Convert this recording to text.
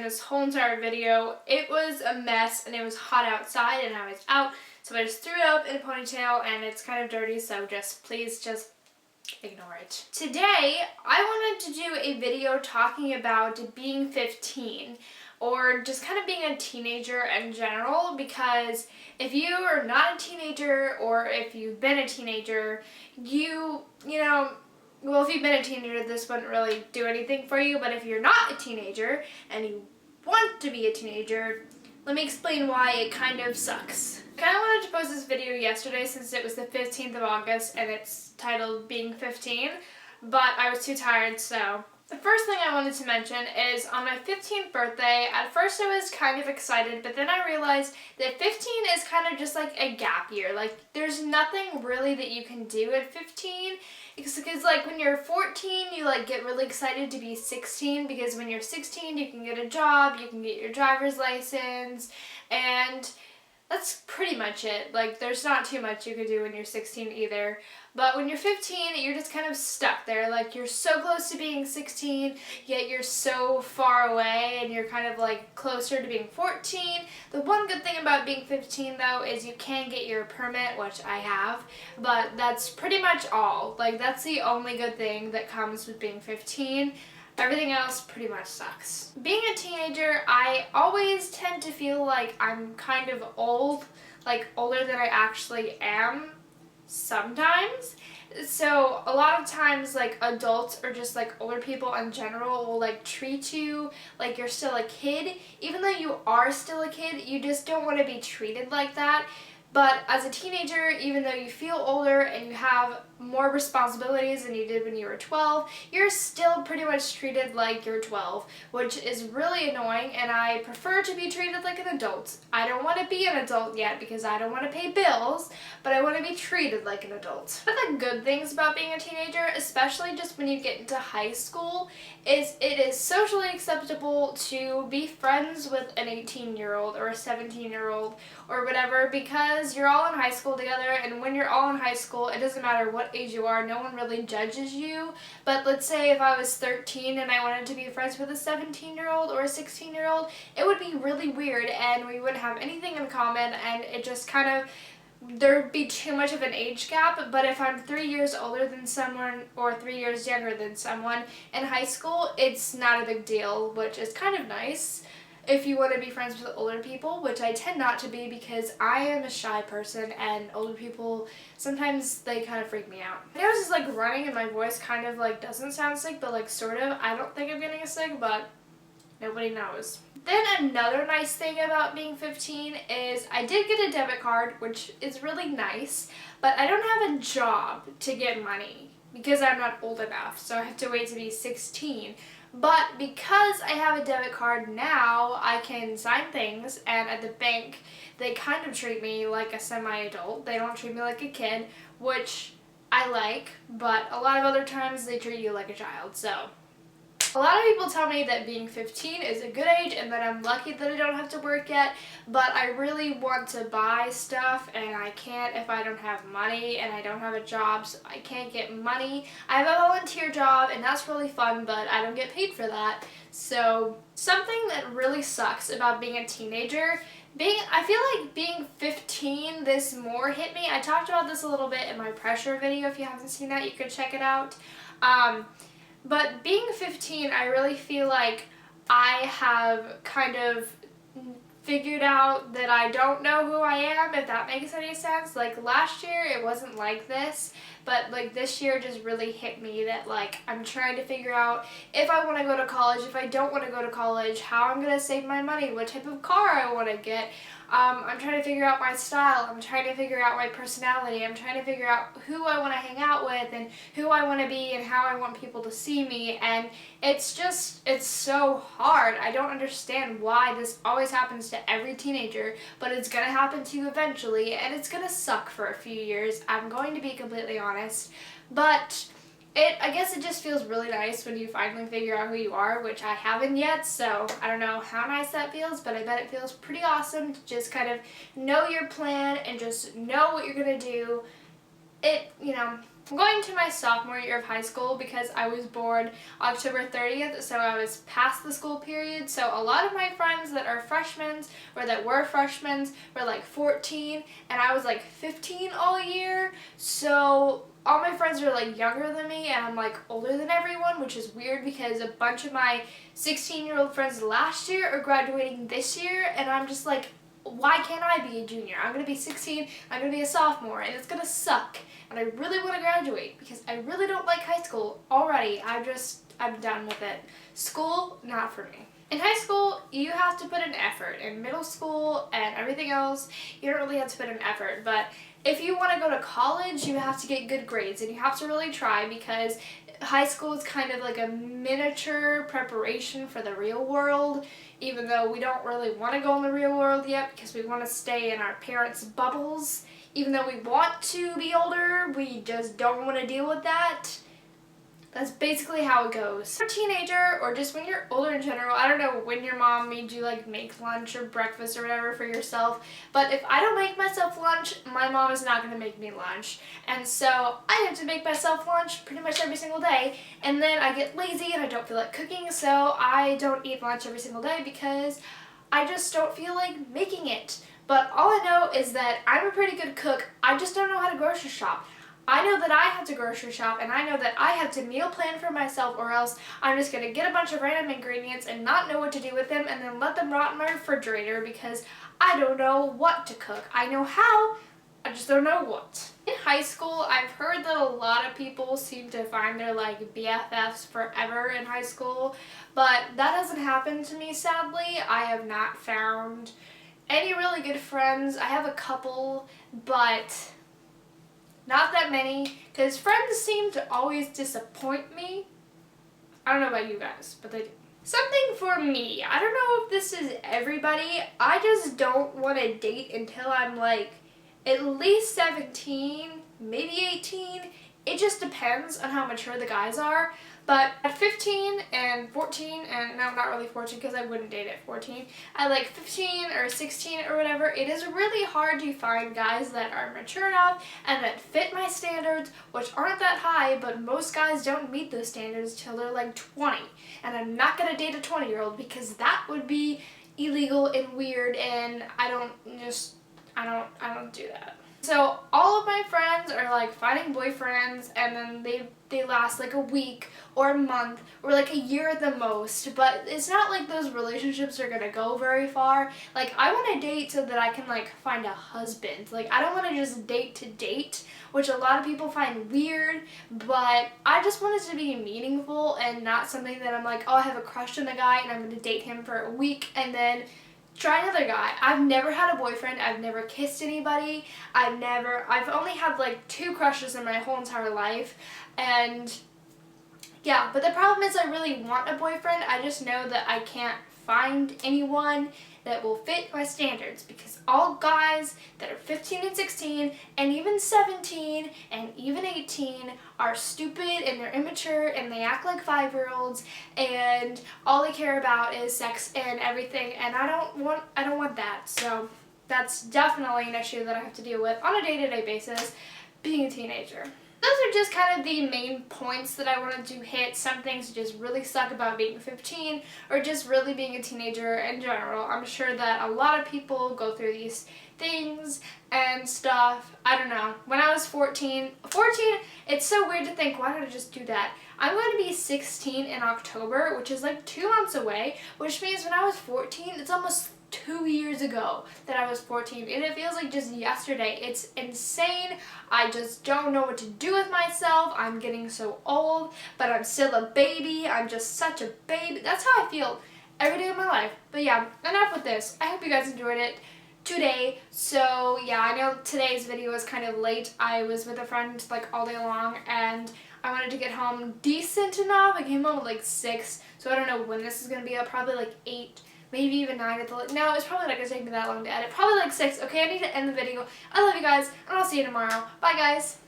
this whole entire video. It was a mess and it was hot outside and I was out, so I just threw it up in a ponytail and it's kind of dirty, so please just ignore it. Today, I wanted to do a video talking about being 15 or just kind of being a teenager in general, because if you are not a teenager or if you've been a teenager, well, if you've been a teenager, this wouldn't really do anything for you, but if you're not a teenager and you want to be a teenager, let me explain why it kind of sucks. I kind of wanted to post this video yesterday since it was the 15th of August and it's titled Being 15, but I was too tired, so. The first thing I wanted to mention is on my 15th birthday, at first I was kind of excited, but then I realized that 15 is kind of just like a gap year. Like, there's nothing really that you can do at 15. Because like when you're 14, you like get really excited to be 16, because when you're 16, you can get a job, you can get your driver's license, and that's pretty much it. Like, there's not too much you can do when you're 16 either. But when you're 15, you're just kind of stuck there. Like, you're so close to being 16, yet you're so far away, and you're kind of like closer to being 14. The one good thing about being 15 though is you can get your permit, which I have, but that's pretty much all. Like, that's the only good thing that comes with being 15. Everything else pretty much sucks. Being a teenager, I always tend to feel like I'm kind of old, like older than I actually am sometimes. So a lot of times, like, adults or just like older people in general will like treat you like you're still a kid. Even though you are still a kid, you just don't want to be treated like that. But as a teenager, even though you feel older and you have more responsibilities than you did when you were 12, you're still pretty much treated like you're 12, which is really annoying, and I prefer to be treated like an adult. I don't want to be an adult yet because I don't want to pay bills, but I want to be treated like an adult. One of the good things about being a teenager, especially just when you get into high school, is it is socially acceptable to be friends with an 18-year-old or a 17-year-old or whatever, because you're all in high school together, and when you're all in high school, it doesn't matter what age you are, no one really judges you. But let's say if I was 13 and I wanted to be friends with a 17-year-old or a 16-year-old, it would be really weird and we wouldn't have anything in common, and it just kind of, there'd be too much of an age gap. But if I'm 3 years older than someone or 3 years younger than someone in high school, it's not a big deal, which is kind of nice if you want to be friends with older people, which I tend not to be because I am a shy person, and older people, sometimes they kind of freak me out. I was just like running and my voice kind of like doesn't sound sick, but like sort of. I don't think I'm getting sick, but nobody knows. Then another nice thing about being 15 is I did get a debit card, which is really nice, but I don't have a job to get money because I'm not old enough, so I have to wait to be 16. But because I have a debit card now, I can sign things, and at the bank, they kind of treat me like a semi-adult. They don't treat me like a kid, which I like, but a lot of other times they treat you like a child, so. A lot of people tell me that being 15 is a good age and that I'm lucky that I don't have to work yet, but I really want to buy stuff and I can't if I don't have money, and I don't have a job, so I can't get money. I have a volunteer job and that's really fun, but I don't get paid for that. So something that really sucks about being a teenager, I feel like being 15, this more hit me. I talked about this a little bit in my pressure video. If you haven't seen that, you could check it out. But being 15, I really feel like I have kind of figured out that I don't know who I am, if that makes any sense. Like, last year it wasn't like this, but like this year just really hit me that like I'm trying to figure out if I want to go to college, if I don't want to go to college, how I'm going to save my money, what type of car I want to get. I'm trying to figure out my style, I'm trying to figure out my personality, I'm trying to figure out who I want to hang out with and who I want to be and how I want people to see me, and it's so hard. I don't understand why this always happens to every teenager, but it's going to happen to you eventually, and it's going to suck for a few years. I'm going to be completely honest, but I guess it just feels really nice when you finally figure out who you are, which I haven't yet, so I don't know how nice that feels, but I bet it feels pretty awesome to just kind of know your plan and just know what you're going to do. I'm going to my sophomore year of high school because I was born October 30th, so I was past the school period. So a lot of my friends that are freshmen or that were freshmen were like 14, and I was like 15 all year. So all my friends are like younger than me, and I'm like older than everyone, which is weird because a bunch of my 16-year-old friends last year are graduating this year, and I'm just like, why can't I be a junior? I'm going to be 16, I'm going to be a sophomore, and it's going to suck. And I really want to graduate because I really don't like high school already. I'm done with it. School, not for me. In high school, you have to put an effort. In middle school and everything else, you don't really have to put an effort. But if you want to go to college, you have to get good grades, and you have to really try because high school is kind of like a miniature preparation for the real world, even though we don't really want to go in the real world yet because we want to stay in our parents' bubbles. Even though we want to be older, we just don't want to deal with that. That's basically how it goes. For a teenager, or just when you're older in general, I don't know when your mom made you like make lunch or breakfast or whatever for yourself, but if I don't make myself lunch, my mom is not going to make me lunch. And so I have to make myself lunch pretty much every single day, and then I get lazy and I don't feel like cooking, so I don't eat lunch every single day because I just don't feel like making it. But all I know is that I'm a pretty good cook. I just don't know how to grocery shop. I know that I have to grocery shop, and I know that I have to meal plan for myself, or else I'm just going to get a bunch of random ingredients and not know what to do with them and then let them rot in my refrigerator because I don't know what to cook. I know how, I just don't know what. In high school, I've heard that a lot of people seem to find their like BFFs forever in high school, but that hasn't happened to me, sadly. I have not found any really good friends. I have a couple, but not that many, because friends seem to always disappoint me. I don't know about you guys, but they do. Something for me. I don't know if this is everybody. I just don't want to date until I'm like at least 17, maybe 18. It just depends on how mature the guys are. But at 15 and 14, and no, not really 14 because I wouldn't date at 14, at like 15 or 16 or whatever, it is really hard to find guys that are mature enough and that fit my standards, which aren't that high, but most guys don't meet those standards till they're like 20. And I'm not going to date a 20-year-old because that would be illegal and weird, and I don't do that. So all of my friends are like finding boyfriends, and then they last like a week or a month or like a year at the most, but it's not like those relationships are gonna go very far. Like, I want to date so that I can like find a husband. Like, I don't want to just date to date, which a lot of people find weird, but I just want it to be meaningful and not something that I'm like, oh, I have a crush on the guy and I'm gonna date him for a week and then try another guy. I've never had a boyfriend. I've never kissed anybody. I've only had like 2 crushes in my whole entire life. And yeah, but the problem is I really want a boyfriend. I just know that I can't find anyone that will fit my standards because all guys that are 15 and 16 and even 17 and even 18 are stupid and they're immature and they act like 5-year-olds and all they care about is sex and everything, and I don't want that. So that's definitely an issue that I have to deal with on a day-to-day basis being a teenager. Those are just kind of the main points that I wanted to hit. Some things just really suck about being 15 or just really being a teenager in general. I'm sure that a lot of people go through these things and stuff. I don't know. When I was 14, it's so weird to think, why did I just do that? I'm going to be 16 in October, which is like 2 months away, which means when I was 14, it's almost 2 years ago that I was 14, and it feels like just yesterday. It's insane. I just don't know what to do with myself. I'm getting so old, but I'm still a baby. I'm just such a baby. That's how I feel every day of my life. But yeah, enough with this. I hope you guys enjoyed it today. So yeah, I know today's video was kind of late. I was with a friend like all day long, and I wanted to get home decent enough. I came home at like 6, so I don't know when this is going to be up. Probably like 8. Maybe even 9 at the no, it's probably not going to take me that long to edit. Probably like 6. Okay, I need to end the video. I love you guys, and I'll see you tomorrow. Bye, guys.